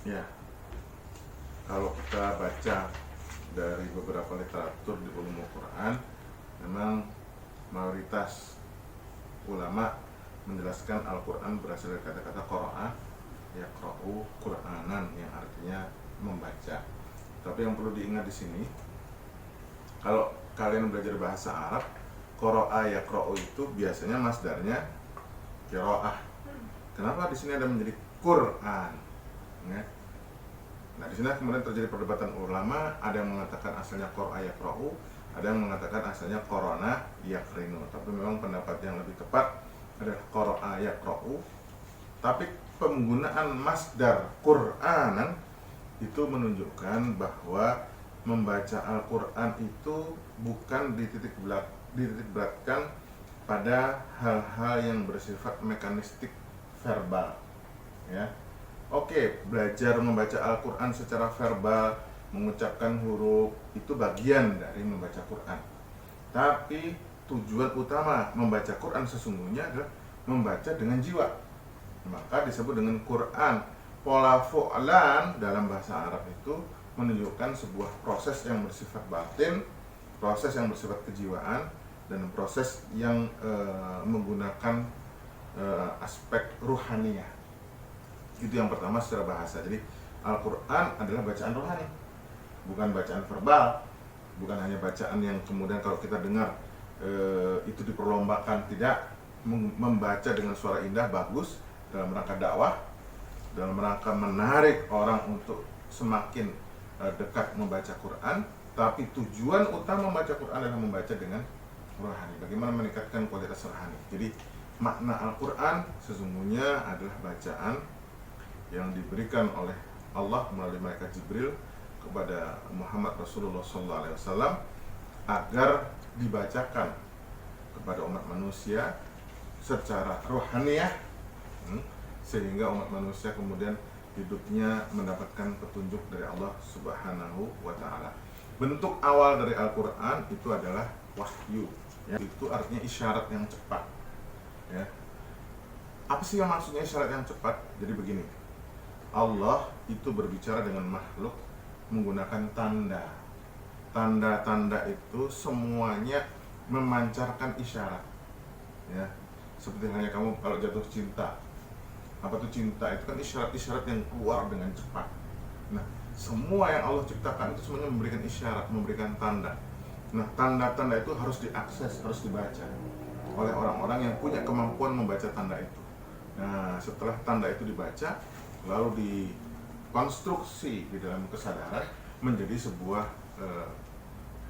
Ya, kalau kita baca dari beberapa literatur di ulumul Quran, memang mayoritas ulama menjelaskan Al-Quran berasal dari kata-kata qara'a, yaqra'u Qur'anan, yang artinya membaca. Tapi yang perlu diingat di sini, kalau kalian belajar bahasa Arab, qara'a yaqra'u itu biasanya masdarnya qira'ah. Kenapa di sini ada menjadi Quran? Ya. Nah, di sini kemudian terjadi perdebatan ulama, ada yang mengatakan asalnya qara'a yaqra'u, ada yang mengatakan asalnya qarana yaqrinu. Tapi memang pendapat yang lebih tepat adalah qara'a yaqra'u. Tapi penggunaan masdar Qur'anan itu menunjukkan bahwa membaca Al-Quran itu bukan dititik beratkan pada hal-hal yang bersifat mekanistik verbal, ya. Oke, belajar membaca Al-Quran secara verbal, mengucapkan huruf, itu bagian dari membaca Quran. Tapi tujuan utama membaca Quran sesungguhnya adalah membaca dengan jiwa. Maka disebut dengan Quran. Pola fu'lan dalam bahasa Arab itu menunjukkan sebuah proses yang bersifat batin, proses yang bersifat kejiwaan, dan proses yang menggunakan aspek ruhaniyah. Itu yang pertama secara bahasa. Jadi Al-Quran adalah bacaan rohani, bukan bacaan verbal, bukan hanya bacaan yang kemudian kalau kita dengar itu diperlombakan. Tidak, membaca dengan suara indah bagus dalam rangka dakwah, dalam rangka menarik orang untuk semakin dekat membaca Quran. Tapi tujuan utama membaca Quran adalah membaca dengan rohani, bagaimana meningkatkan kualitas rohani. Jadi makna Al-Quran sesungguhnya adalah bacaan yang diberikan oleh Allah melalui malaikat Jibril kepada Muhammad Rasulullah SAW agar dibacakan kepada umat manusia secara rohaniah, sehingga umat manusia kemudian hidupnya mendapatkan petunjuk dari Allah Subhanahu wa Ta'ala. Bentuk awal dari Al-Quran itu adalah wahyu, ya. Itu artinya isyarat yang cepat, ya. Apa sih yang maksudnya isyarat yang cepat? Jadi begini, Allah itu berbicara dengan makhluk menggunakan tanda. Tanda-tanda itu semuanya memancarkan isyarat, ya. Seperti hanya kamu kalau jatuh cinta, apa tuh cinta? Itu kan isyarat-isyarat yang keluar dengan cepat. Nah, semua yang Allah ciptakan itu semuanya memberikan isyarat, memberikan tanda. Nah, tanda-tanda itu harus diakses, harus dibaca oleh orang-orang yang punya kemampuan membaca tanda itu. Nah, setelah tanda itu dibaca, lalu dikonstruksi di dalam kesadaran menjadi sebuah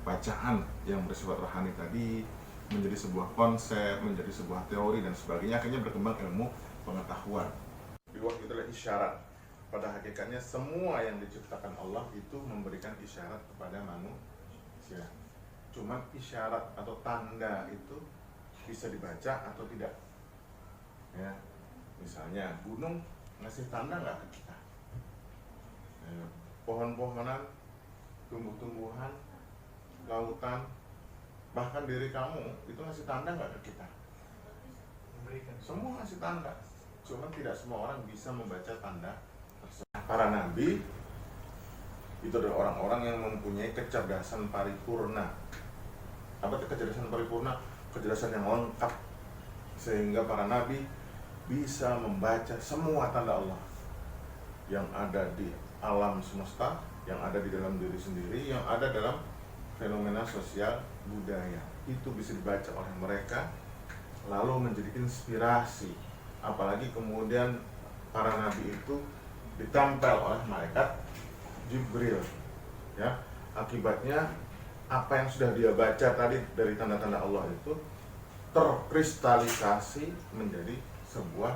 bacaan yang bersifat rohani tadi, menjadi sebuah konsep, menjadi sebuah teori dan sebagainya. Akhirnya berkembang ilmu pengetahuan. Waktu itu adalah isyarat. Pada hakikatnya semua yang diciptakan Allah itu memberikan isyarat kepada manusia. Cuma isyarat atau tanda itu bisa dibaca atau tidak, ya. Misalnya gunung ngasih tanda nggak ke kita, ya. Pohon-pohonan, tumbuh-tumbuhan, lautan, bahkan diri kamu itu ngasih tanda nggak ke kita? Semua ngasih tanda. Cuma tidak semua orang bisa membaca tanda tersebut. Para nabi itu adalah orang-orang yang mempunyai kecerdasan paripurna. Apa itu kecerdasan paripurna? Kecerdasan yang lengkap, sehingga para nabi bisa membaca semua tanda Allah yang ada di alam semesta, yang ada di dalam diri sendiri, yang ada dalam fenomena sosial budaya. Itu bisa dibaca oleh mereka, lalu menjadi inspirasi. Apalagi kemudian para nabi itu ditempel oleh malaikat Jibril, ya. Akibatnya apa yang sudah dia baca tadi dari tanda-tanda Allah itu terkristalisasi menjadi sebuah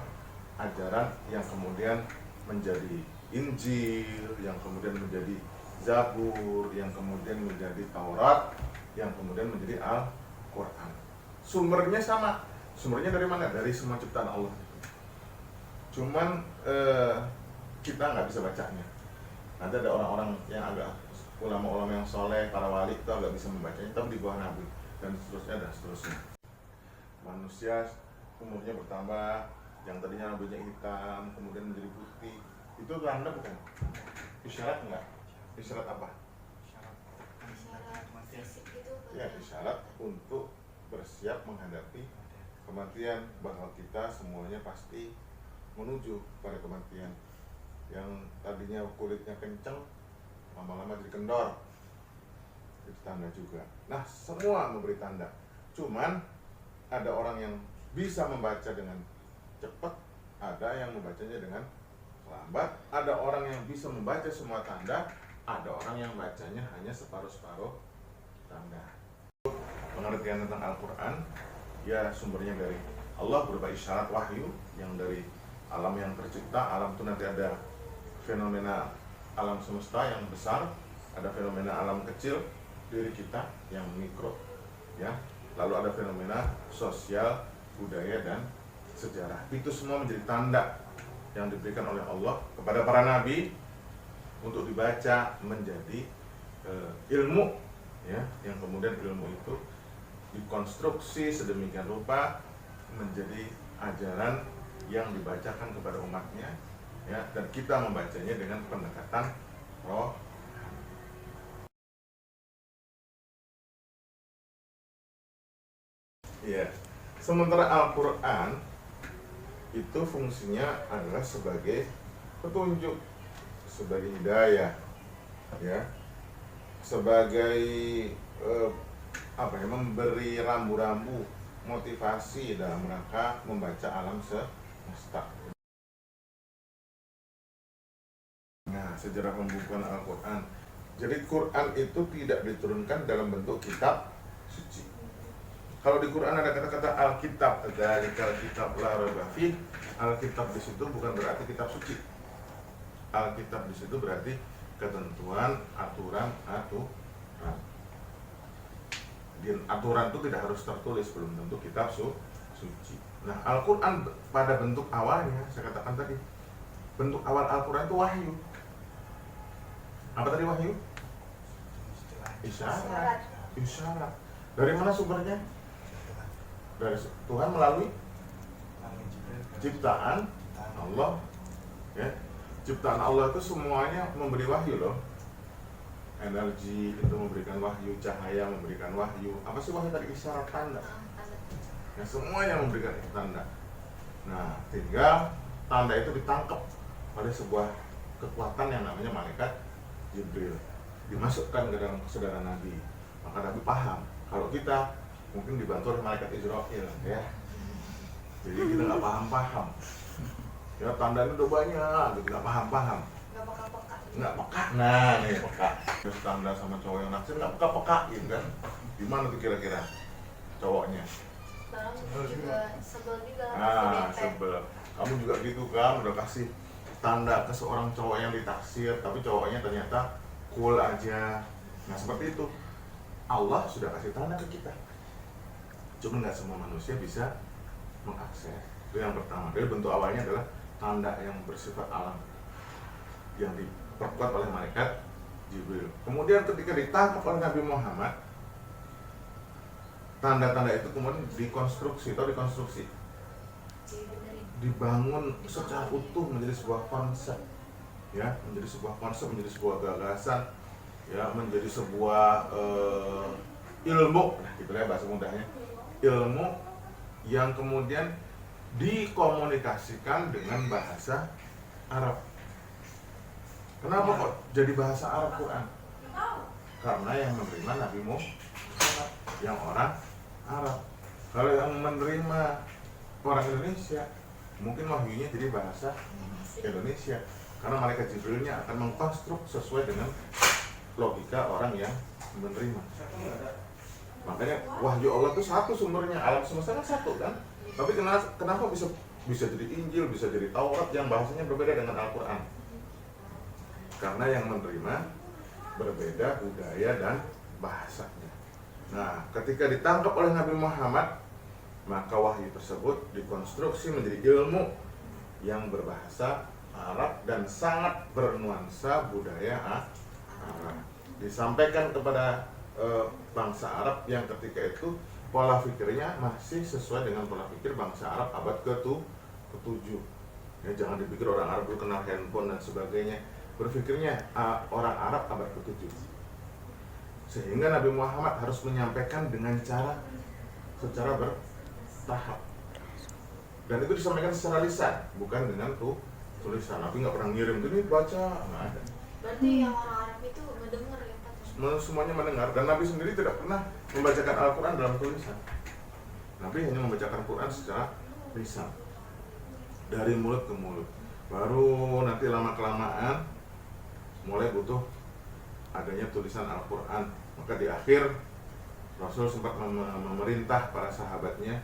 ajaran yang kemudian menjadi Injil, yang kemudian menjadi Zabur, yang kemudian menjadi Taurat, yang kemudian menjadi Al-Quran. Sumbernya sama. Sumbernya dari mana? Dari semua ciptaan Allah. Cuman kita nggak bisa bacanya. Nanti ada orang-orang yang agak ulama-ulama yang soleh, para wali itu agak bisa membacanya, tapi di bawah Nabi dan seterusnya dan seterusnya. Manusia umurnya bertambah, yang tadinya rambutnya hitam kemudian menjadi putih, Itu tanda bukan? Isyarat enggak? Isyarat apa? Ya, isyarat untuk bersiap menghadapi kematian, bahwa kita semuanya pasti menuju pada kematian. Yang tadinya kulitnya kenceng, lama-lama jadi kendor, itu tanda juga. Nah, semua memberi tanda. Cuman ada orang yang bisa membaca dengan cepat, ada yang membacanya dengan lambat, ada orang yang bisa membaca semua tanda, ada orang yang bacanya hanya separuh-separuh tanda. Pengertian tentang Al-Quran, ya sumbernya dari Allah berupa isyarat wahyu yang dari alam yang tercipta. Alam itu nanti ada fenomena alam semesta yang besar, ada fenomena alam kecil diri kita yang mikro, ya. Lalu ada fenomena sosial, budaya, dan sejarah. Itu semua menjadi tanda yang diberikan oleh Allah kepada para nabi untuk dibaca menjadi ilmu, ya, yang kemudian ilmu itu dikonstruksi sedemikian rupa menjadi ajaran yang dibacakan kepada umatnya, ya, dan kita membacanya dengan pendekatan roh. Ya, sementara Al-Quran itu fungsinya adalah sebagai petunjuk, sebagai hidayah, ya, sebagai memberi rambu-rambu motivasi dalam rangka membaca alam semesta. Nah, sejarah pembukuan Al-Quran. Jadi Quran itu tidak diturunkan dalam bentuk kitab suci. Kalau di Quran ada kata-kata Alkitab, dzalikal kitab la raiba fih. Alkitab di situ bukan berarti kitab suci. Alkitab di situ berarti ketentuan, aturan. Dan aturan itu tidak harus tertulis, belum tentu kitab suci. Nah, Al-Quran pada bentuk awalnya, saya katakan tadi, bentuk awal Al-Quran itu wahyu. Apa tadi wahyu? Isyarat. Dari mana sumbernya? Dari Tuhan melalui ciptaan Allah, ya. Ciptaan Allah itu semuanya memberi wahyu loh. Energi itu memberikan wahyu, cahaya memberikan wahyu. Apa sih wahyu tadi? Isyarat, tanda. Ya, semuanya memberikan tanda. Nah, tinggal tanda itu ditangkap oleh sebuah kekuatan yang namanya malaikat Jibril, dimasukkan ke dalam kesadaran Nabi. Maka Nabi paham. Kalau kita mungkin dibantu oleh malaikat Israel, ya. Jadi kita nggak paham. Ya, tandanya udah banyak, nggak paham. Nggak peka. Nah, nih peka. Terus tanda sama cowok yang naksir nggak peka, gitu kan? Gimana tuh kira-kira cowoknya? Sebel juga. Sebel. Kamu juga gitu kan? Udah kasih tanda ke seorang cowok yang ditaksir, tapi cowoknya ternyata cool aja. Nah, seperti itu. Allah sudah kasih tanda ke kita. Cuma nggak semua manusia bisa mengakses. Itu yang pertama. Jadi bentuk awalnya adalah tanda yang bersifat alam yang diperkuat oleh malaikat Jibril. Kemudian ketika ditangkap oleh Nabi Muhammad, tanda-tanda itu kemudian dikonstruksi, dibangun secara utuh menjadi sebuah konsep, ya, menjadi sebuah gagasan, ya, menjadi sebuah ilmu, nah gitu ya bahasa mudahnya, ilmu yang kemudian dikomunikasikan dengan bahasa Arab. Kenapa kok jadi bahasa Arab Quran? Karena yang menerima Nabi Muhammad yang orang Arab. Kalau yang menerima orang Indonesia, mungkin wahyunya jadi bahasa Indonesia. Karena malaikat Jibrilnya akan mengkonstruk sesuai dengan logika orang yang menerima. Makanya wahyu Allah itu satu sumbernya, alam semesta kan satu kan. Tapi kenapa bisa jadi Injil, bisa jadi Taurat yang bahasanya berbeda dengan Al-Quran? Karena yang menerima berbeda budaya dan bahasanya. Nah, ketika ditangkap oleh Nabi Muhammad, maka wahyu tersebut dikonstruksi menjadi ilmu yang berbahasa Arab dan sangat bernuansa budaya Arab. Disampaikan kepada bangsa Arab yang ketika itu pola pikirnya masih sesuai dengan pola pikir bangsa Arab abad ke-7, Ya, jangan dipikir orang Arab dulu kenal handphone dan sebagainya. Berpikirnya orang Arab abad ke-7. Sehingga Nabi Muhammad harus menyampaikan dengan secara bertahap. Dan itu disampaikan secara lisan, bukan dengan tulisan. Nabi nggak pernah ngirim, ini baca, nggak ada. Berarti yang orang Arab itu mendengar ya Pak? Semuanya mendengar, dan Nabi sendiri tidak pernah membacakan Al-Quran dalam tulisan. Nabi hanya membacakan Quran secara lisan, dari mulut ke mulut. Baru nanti lama-kelamaan mulai butuh adanya tulisan Al-Quran. Maka di akhir Rasul sempat memerintah para sahabatnya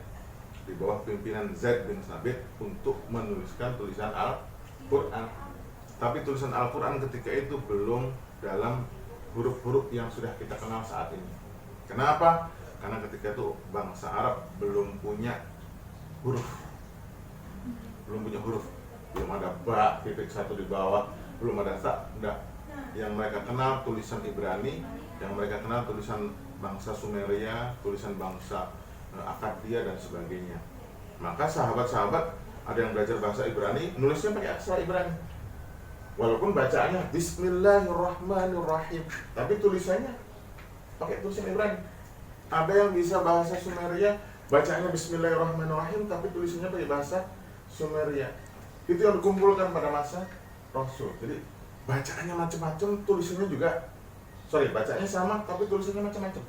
di bawah pimpinan Zaid bin Sabit untuk menuliskan tulisan Al-Quran. Tapi tulisan Al-Quran ketika itu belum dalam huruf-huruf yang sudah kita kenal saat ini. Kenapa? Karena ketika itu bangsa Arab belum punya huruf. Belum ada ba, titik satu di bawah, belum ada ta, enggak. Yang mereka kenal tulisan Ibrani, yang mereka kenal tulisan bangsa Sumeria, tulisan bangsa Akkadia dan sebagainya. Maka sahabat-sahabat ada yang belajar bahasa Ibrani, nulisnya pakai aksara Ibrani. Walaupun bacaannya Bismillahirrahmanirrahim, tapi tulisannya pakai tulisan Ibrani. Ada yang bisa bahasa Sumeria, bacaannya Bismillahirrahmanirrahim, tapi tulisannya pakai bahasa Sumeria. Itu yang dikumpulkan pada masa Rasul. Jadi bacaannya macam-macam, tulisannya juga bacaannya sama, tapi tulisannya macam-macam.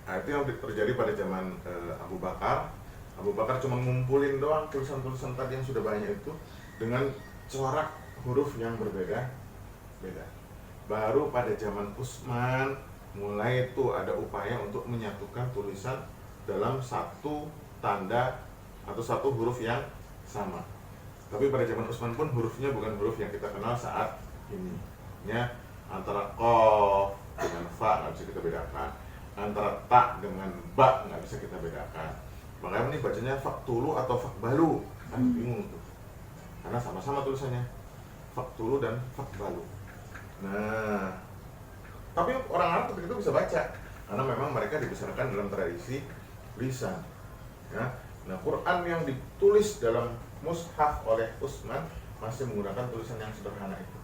Nah, itu yang terjadi pada zaman Abu Bakar. Abu Bakar cuma ngumpulin doang tulisan-tulisan tadi yang sudah banyak itu dengan corak huruf yang berbeda-beda. Baru pada zaman Utsman mulai itu ada upaya untuk menyatukan tulisan dalam satu tanda atau satu huruf yang sama. Tapi pada zaman Utsman pun hurufnya bukan huruf yang kita kenal saat ini. Ya, antara qaf dengan fa nggak bisa kita bedakan, antara ta dengan ba nggak bisa kita bedakan. Makanya ini bacanya faktulu atau fakbalu, kan bingung tuh. Karena sama-sama tulisannya faktulu dan fakbalu. Nah, tapi orang Arab ketika itu bisa baca karena memang mereka dibesarkan dalam tradisi lisan. Ya. Nah, Quran yang ditulis dalam mushaf oleh Utsman masih menggunakan tulisan yang sederhana itu.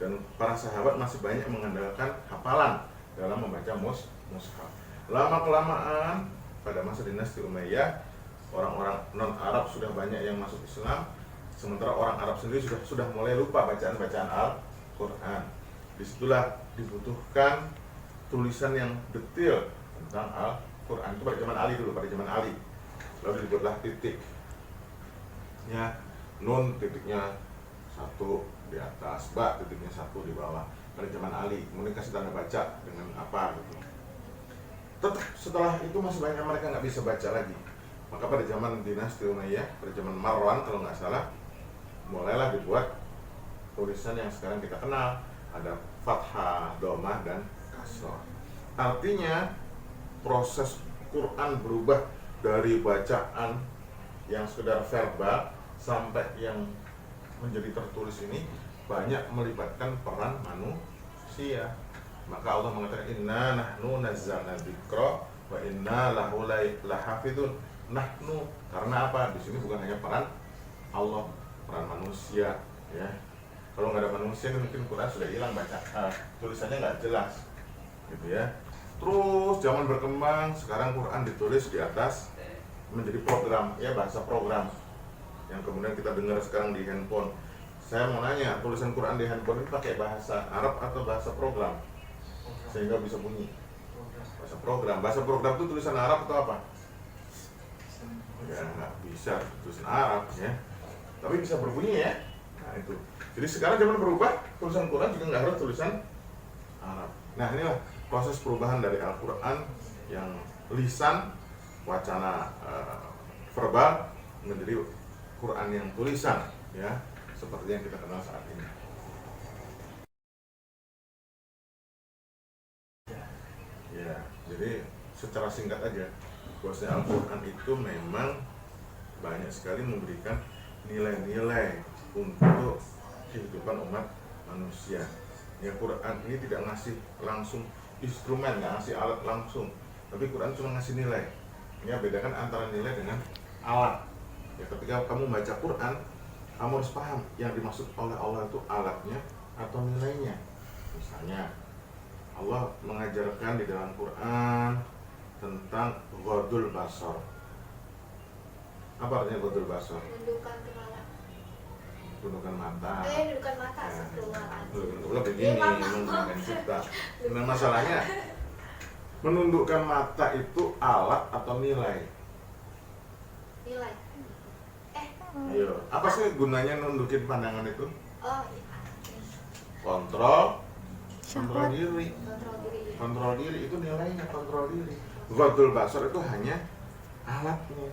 Dan para sahabat masih banyak mengandalkan hafalan dalam membaca mushaf. Lama-kelamaan pada masa dinasti Umayyah, orang-orang non-Arab sudah banyak yang masuk Islam, sementara orang Arab sendiri sudah mulai lupa bacaan-bacaan Al-Quran. Disitulah dibutuhkan tulisan yang detail tentang Al-Quran. Itu pada zaman Ali dulu, pada zaman Ali. Lalu dibuatlah titik. Ya, nun titiknya satu di atas, ba titiknya satu di bawah. Pada zaman Ali, kemudian kasih tanda baca dengan apa gitu. Tetap setelah itu masih banyak mereka nggak bisa baca lagi. Maka pada zaman dinasti Umayyah, pada zaman Marwan kalau nggak salah, mulailah dibuat tulisan yang sekarang kita kenal. Ada fathah, domah, dan kasroh. Artinya proses Quran berubah dari bacaan yang sekedar verbal sampai yang menjadi tertulis ini banyak melibatkan peran manusia. Maka Allah mengatakan inna nahnu nazzalna dzikra wa inna lahu lahafidun. Nahnu karena apa? Di sini bukan hanya peran Allah, peran manusia, ya. Kalau nggak ada manusia mungkin Quran sudah hilang tulisannya nggak jelas, gitu ya. Terus zaman berkembang, sekarang Quran ditulis di atas menjadi program, ya, bahasa program yang kemudian kita dengar sekarang di handphone. Saya mau nanya, tulisan Quran di handphone ini pakai bahasa Arab atau bahasa program? Sehingga bisa bunyi bahasa program. Bahasa program itu tulisan Arab atau apa? Ya nggak bisa tulisan Arab, ya, tapi bisa berbunyi, ya. Nah itu. Jadi sekarang zaman berubah, tulisan Quran juga nggak harus tulisan Arab. Nah inilah proses perubahan dari Al-Quran yang lisan, wacana verbal menjadi Quran yang tulisan, ya, seperti yang kita kenal saat ini. Ya, jadi secara singkat aja, bahwasanya Al-Quran itu memang banyak sekali memberikan nilai-nilai untuk kehidupan umat manusia. Ya, Quran ini tidak ngasih langsung instrumen, nggak ngasih alat langsung, tapi Quran cuma ngasih nilai. Ya, bedakan antara nilai dengan alat. Ya, ketika kamu baca Quran, kamu harus paham yang dimaksud oleh Allah itu alatnya atau nilainya. Misalnya Allah mengajarkan di dalam Quran tentang ghadul basar. Apa artinya ghadul basar? Menundukkan kepala. Menundukkan mata. Menundukkan mata keluar. Menundukkan begini, menundukkan kita. Nah, masalahnya menundukkan mata itu alat atau nilai? Nilai. Ayo, apa sih gunanya nundukin pandangan itu? Oh iya. Kontrol diri. Kontrol diri. Kontrol diri itu nilainya, kontrol diri. Ghadul basar itu hanya alatnya.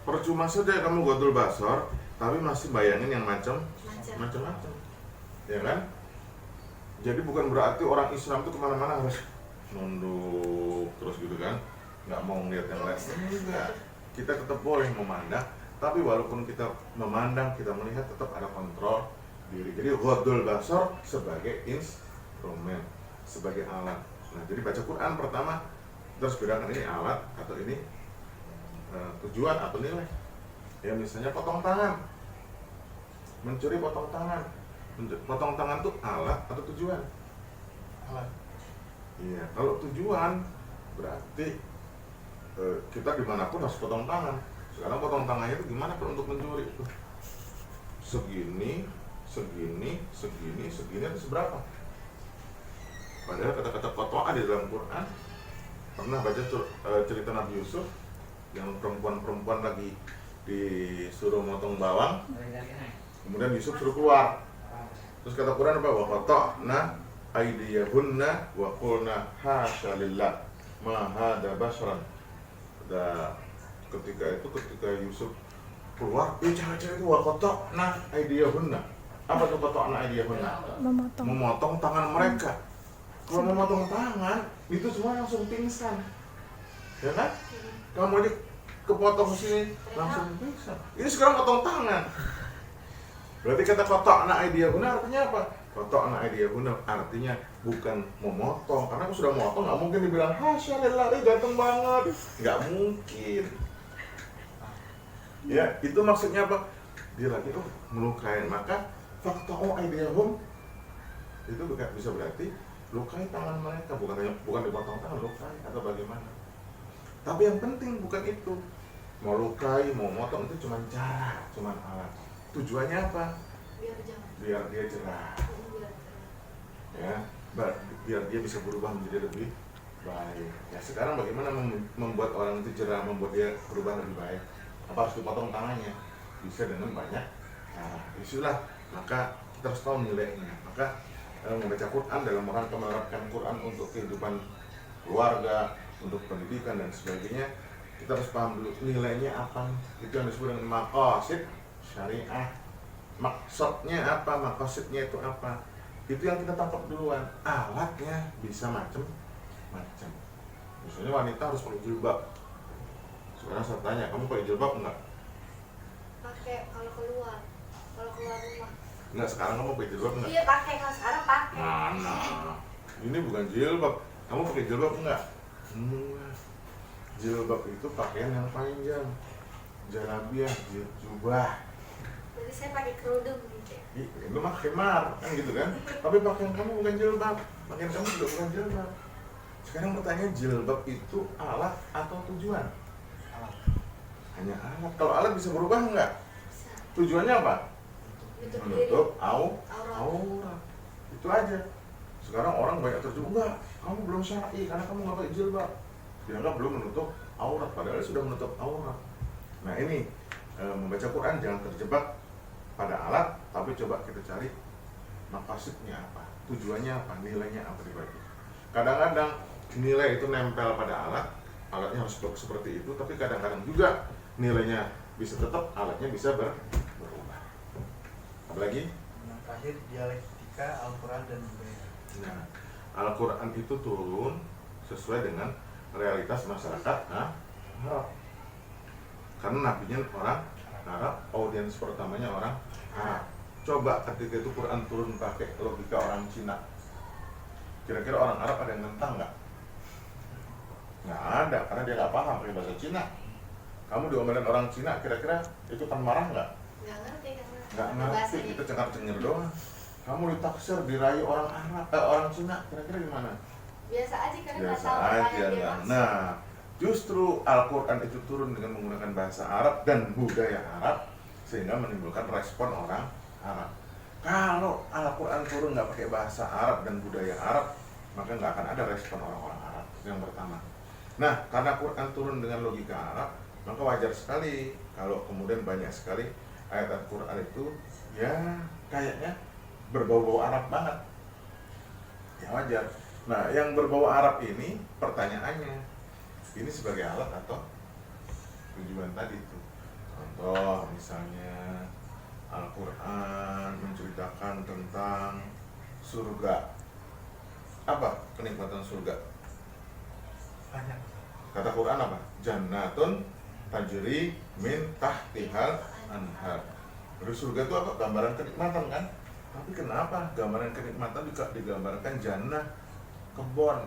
Percuma saja kamu ghadul basar tapi masih bayangin yang macam-macam, ya kan? Jadi bukan berarti orang Islam itu kemana-mana harus nunduk terus gitu kan, nggak mau ngeliat yang lain. Enggak, kita tetap boleh memandang, tapi walaupun kita memandang, kita melihat, tetap ada kontrol diri. Jadi ghadul basar sebagai instrumen, sebagai alat. Nah, jadi baca Quran pertama terus bedakan ini alat atau ini tujuan atau nilai. Ya, misalnya potong tangan, mencuri potong tangan. Potong tangan itu alat atau tujuan? Alat. Iya, kalau tujuan berarti kita dimanapun harus potong tangan. Sekarang potong tangannya itu gimana kalau untuk mencuri itu? Segini itu seberapa? Padahal kata-kata qata'ah di dalam Quran, pernah baca cerita Nabi Yusuf yang perempuan-perempuan lagi disuruh motong bawang, kemudian Yusuf suruh keluar. Terus kata Quran apa? Wa qata'na aydiyahunna wa qulna hasya lillah ma hadza basharan. Ketika Yusuf keluar, cewek-cewek itu wa qata'na aydiyahunna. Apa tuh qata'na aydiyahunna? Memotong tangan mereka. Kalau memotong tangan, itu semua langsung pingsan, ya kan? Kamu aja kepotong sini langsung pingsan. Ini sekarang potong tangan. Berarti kata qata'na aydiyahunna artinya apa? Qata'na aydiyahunna artinya bukan memotong, karena aku sudah memotong, nggak mungkin dibilang hasya lillah, ganteng banget, nggak mungkin. Ya, itu maksudnya apa? Dia lagi melukai, maka faqta'u aydiyahum itu bisa berarti lukai tangan mereka, bukan dipotong tangan, lukai atau bagaimana. Tapi yang penting bukan itu. Mau lukai, mau motong itu cuma cara, cuma alat. Tujuannya apa? Biar dia cerah. Ya, biar dia bisa berubah menjadi lebih baik. Ya, sekarang bagaimana membuat orang itu cerah, membuat dia berubah lebih baik? Apa harus dipotong tangannya? Bisa dengan banyak cara. Itulah, maka kita harus tahu nilainya. Maka membaca Quran dalam rangka menerapkan Quran untuk kehidupan keluarga, untuk pendidikan dan sebagainya, kita harus paham dulu nilainya apa. Itu yang disebut dengan maqasid syariah. Maksudnya apa, maqasidnya itu apa, itu yang kita tangkap duluan. Alatnya bisa macam-macam. Misalnya wanita harus pakai jilbab. Sekarang saya tanya, kamu pakai jilbab enggak? Pakai kalau keluar rumah. Enggak, sekarang kamu pakai jilbab enggak? Iya pakai, kalau sekarang pakai. Mana? Ini bukan jilbab. Kamu pakai jilbab enggak? Enggak. Jilbab itu pakaian yang panjang. Jalabiah, jubah. Jadi saya pakai kerudung gitu. Itu mah khimar, kan gitu kan? Tapi pakaian kamu bukan jilbab. Pakaian kamu juga bukan jilbab. Sekarang pertanyaan, jilbab itu alat atau tujuan? Alat. Hanya alat. Kalau alat bisa berubah enggak? Bisa. Tujuannya apa? Menutup aurat. Itu aja. Sekarang orang banyak terjebak, enggak, kamu belum syar'i karena kamu nggak pakai jilbab. Dianggap belum menutup aurat, padahal sudah menutup aurat. Nah ini membaca Quran jangan terjebak pada alat, tapi coba kita cari maqasidnya apa, tujuannya apa, nilainya apa dibagi. Kadang-kadang nilai itu nempel pada alat, alatnya harus seperti itu, tapi kadang-kadang juga nilainya bisa tetap, alatnya bisa berubah. Apalagi? Yang terakhir dialektika Al-Quran dan budaya. Nah, Al-Quran itu turun sesuai dengan realitas masyarakat Arab. Karena nabinya orang Arab, audiens pertamanya orang Arab. Coba ketika itu Quran turun pakai logika orang Cina, kira-kira orang Arab ada yang nentang nggak? Nggak ada, karena dia nggak paham pakai bahasa Cina. Kamu diomelin orang Cina, kira-kira ikutan marah nggak? Nggak ngerti karena Nggak ada ngerti, bahasanya. kita cengar-cengir doang. Kamu ditaksir, dirayu orang Arab, orang Cina, kira-kira gimana? Biasa aja karena nggak Biasa tahu apa aja, yang dia nggak. maksud. Nah, justru Al-Quran itu turun dengan menggunakan bahasa Arab dan budaya Arab, sehingga menimbulkan respon orang Arab. Kalau Al-Quran turun nggak pakai bahasa Arab dan budaya Arab, maka nggak akan ada respon orang-orang Arab. Yang pertama. Nah, karena Quran turun dengan logika Arab, maka wajar sekali kalau kemudian banyak sekali ayat Al-Quran itu ya kayaknya berbau-bau Arab banget. Ya wajar. Nah, yang berbau Arab ini pertanyaannya, ini sebagai alat atau tujuan tadi itu. Contoh misalnya Al-Quran menceritakan tentang surga. Apa kenikmatan surga? Banyak. Kata Quran apa? Jannatun tajri min tahtihal anhar. Terus surga itu apa? Gambaran kenikmatan kan? Tapi kenapa gambaran kenikmatan juga digambarkan jannah, kebun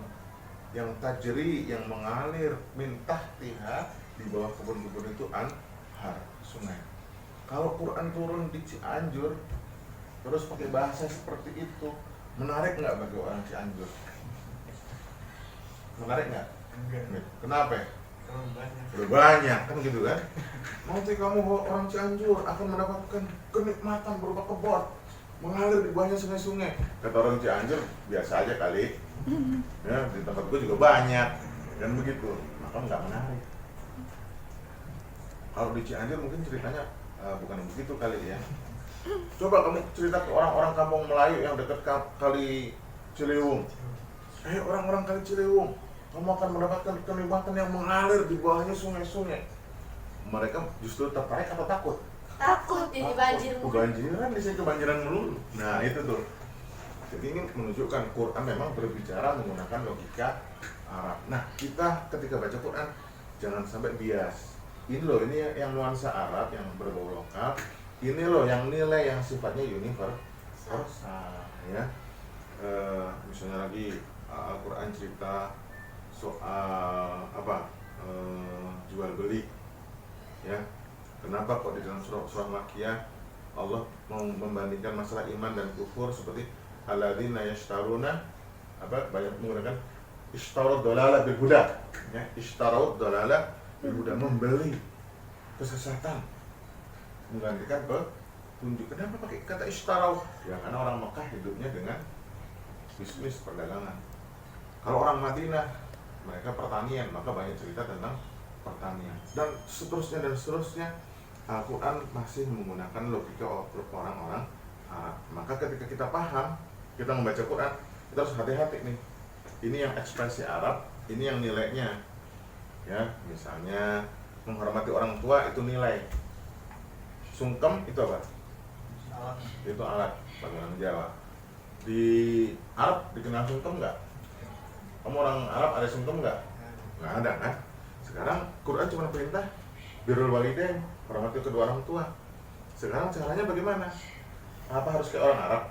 yang tajri, yang mengalir min tahtiha, di bawah kebun-kebun itu anhar, sungai. Kalau Quran turun di Cianjur terus pakai bahasa seperti itu, menarik nggak bagi orang Cianjur? Menarik nggak? Enggak. Kenapa? Terlalu banyak. Udah banyak kan gitu kan. Nanti kamu orang Cianjur akan mendapatkan kenikmatan berupa kebun mengalir di bawahnya sungai-sungai. Kata orang Cianjur biasa aja kali. Ya, di tempat gue juga banyak dan begitu. Maka nggak menarik. Kalau di Cianjur mungkin ceritanya bukan begitu kali ya. Coba kamu cerita ke orang-orang kampung Melayu yang dekat kali Ciliwung. Orang-orang kali Ciliwung, kamu akan mendapatkan kenikmatan yang mengalir di bawahnya sungai-sungai. Mereka justru tertarik atau takut? Takut jadi banjir mulu. Kebanjiran di sini, kebanjiran melulu. Nah itu tuh. Jadi ini menunjukkan Quran memang berbicara menggunakan logika Arab. Nah kita ketika baca Quran jangan sampai bias. Ini loh, ini yang nuansa Arab yang berbau lokal. Ini loh yang nilai yang sifatnya universal, ya. Misalnya lagi Al-Quran cerita soal jual beli, ya. Kenapa kok di dalam surah Makkiyah Allah membandingkan masalah iman dan kufur seperti alladzina yashtaruna banyak menggunakan ishtarud dolala bil huda, ya. Ishtarud dolala bil huda, membeli kesesatan menggantikan petunjuk. Kenapa pakai kata ishtarau? Ya karena orang Mekah hidupnya dengan bisnis perdagangan. Kalau orang Madinah mereka pertanian, maka banyak cerita tentang pertanian dan seterusnya. Al-Quran masih menggunakan logika orang-orang Arab. Maka ketika kita paham, kita membaca Quran, kita harus hati-hati nih. Ini yang ekspresi Arab, ini yang nilainya. Ya, misalnya menghormati orang tua itu nilai. Sungkem itu apa? Alat. Itu alat bagi orang Jawa. Di Arab dikenal sungkem nggak? Kamu orang Arab ada sungkem nggak? Nggak ada kan? Sekarang Quran cuma perintah birrul walidain, hormati kedua orang tua. Sekarang caranya bagaimana? Apa harus kayak orang Arab?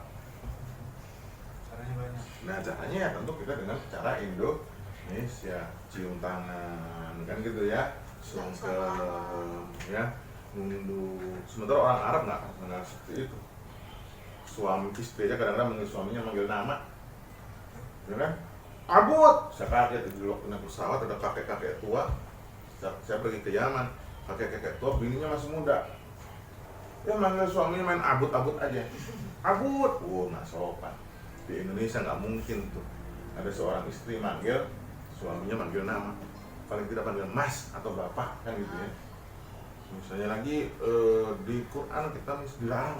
Caranya banyak. Nah caranya ya tentu kita dengan cara Indonesia, cium tangan kan gitu ya, sungkem ya, nunduk. Sementara orang Arab nggak mengenal seperti itu. Suami istri aja kadang-kadang manggil suaminya manggil nama, ya kan? Abut, saya kaget di waktu naik pesawat ada kakek-kakek tua. Saya pergi ke Yaman, kakek-kakek tua, bininya masih muda. Dia manggil suaminya main abut-abut aja. Abut, nggak sopan. Di Indonesia nggak mungkin tuh ada seorang istri manggil suaminya manggil nama, paling tidak panggil mas atau bapak kan gitu ya. Misalnya lagi di Quran kita dilarang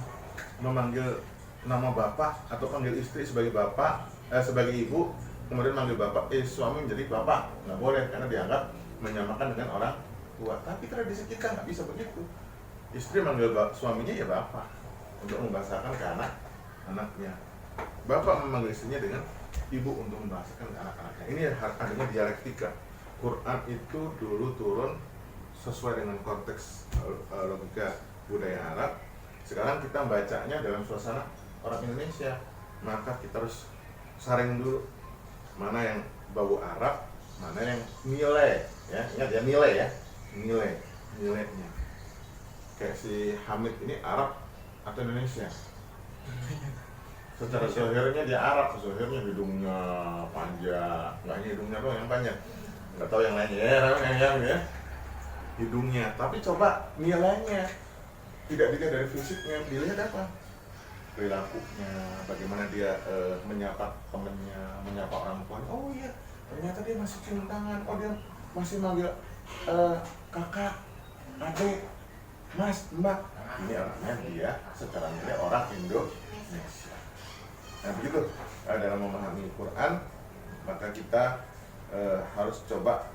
memanggil nama bapak atau panggil istri sebagai bapak, sebagai ibu, kemudian manggil bapak, suami menjadi bapak, nggak boleh karena dianggap menyamakan dengan orang tua. Tapi tradisi kita nggak bisa begitu. Istri manggil suaminya ya bapak untuk membahasakan ke anak-anaknya. Bapak memanggil istrinya dengan ibu untuk membahasakan ke anak-anaknya. Ini adanya dialektika. Quran itu dulu turun sesuai dengan konteks logika budaya Arab. Sekarang kita bacanya dalam suasana orang Indonesia. Maka kita harus saring dulu mana yang bau Arab, mana yang nilai, ya. Ingat ya, nilai ya. Nilai. nilainya. Kayak si Hamid ini Arab atau Indonesia? Secara zahirnya dia Arab, zahirnya hidungnya panjang, nggak hanya hidungnya doang yang panjang, nggak tahu yang lainnya ya, hidungnya. Tapi coba nilainya tidak dilihat dari fisiknya, dilihat apa? Perilakunya, bagaimana dia menyapa temennya, menyapa orang tuanya. Oh iya, ternyata dia masih cium tangan, oh dia masih manggil kakak, adik, mas, mbak. Ini orangnya dia secara nilai orang Indonesia. Nah begitu, dalam memahami Quran maka kita harus coba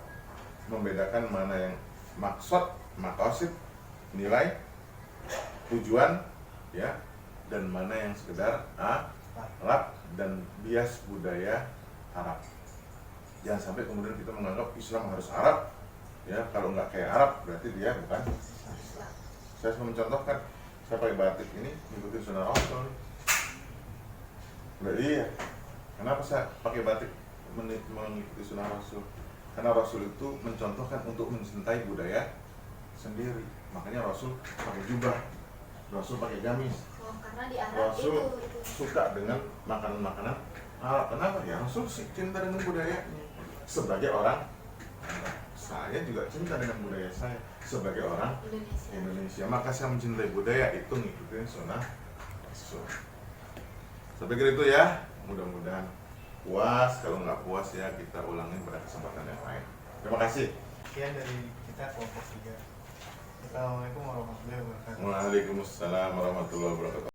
membedakan mana yang maqasid, nilai, tujuan, ya, dan mana yang sekedar Arab dan bias budaya Arab. Jangan sampai kemudian kita menganggap Islam harus Arab, ya, kalau nggak kayak Arab berarti dia bukan Islam. Saya mencontohkan, saya pakai batik ini ngikutin sunnah Rasul. Berarti ya, kenapa saya pakai batik mengikuti sunnah Rasul? Karena Rasul itu mencontohkan untuk mencintai budaya sendiri. Makanya Rasul pakai jubah, Rasul pakai gamis. Oh, karena di Arab Rasul itu. suka dengan makanan-makanan Arab. Kenapa? Ya Rasul cinta dengan budayanya. Sebagai orang, saya juga cinta dengan budaya saya sebagai orang Indonesia. Maka saya mencintai budaya itu ngikutin sunnah Rasul. Saya pikir itu ya, mudah-mudahan puas. Kalau nggak puas ya kita ulangin pada kesempatan yang lain. Terima kasih. Sekian dari kita kelompok 3. Assalamualaikum warahmatullahi wabarakatuh. Waalaikumsalam warahmatullahi wabarakatuh.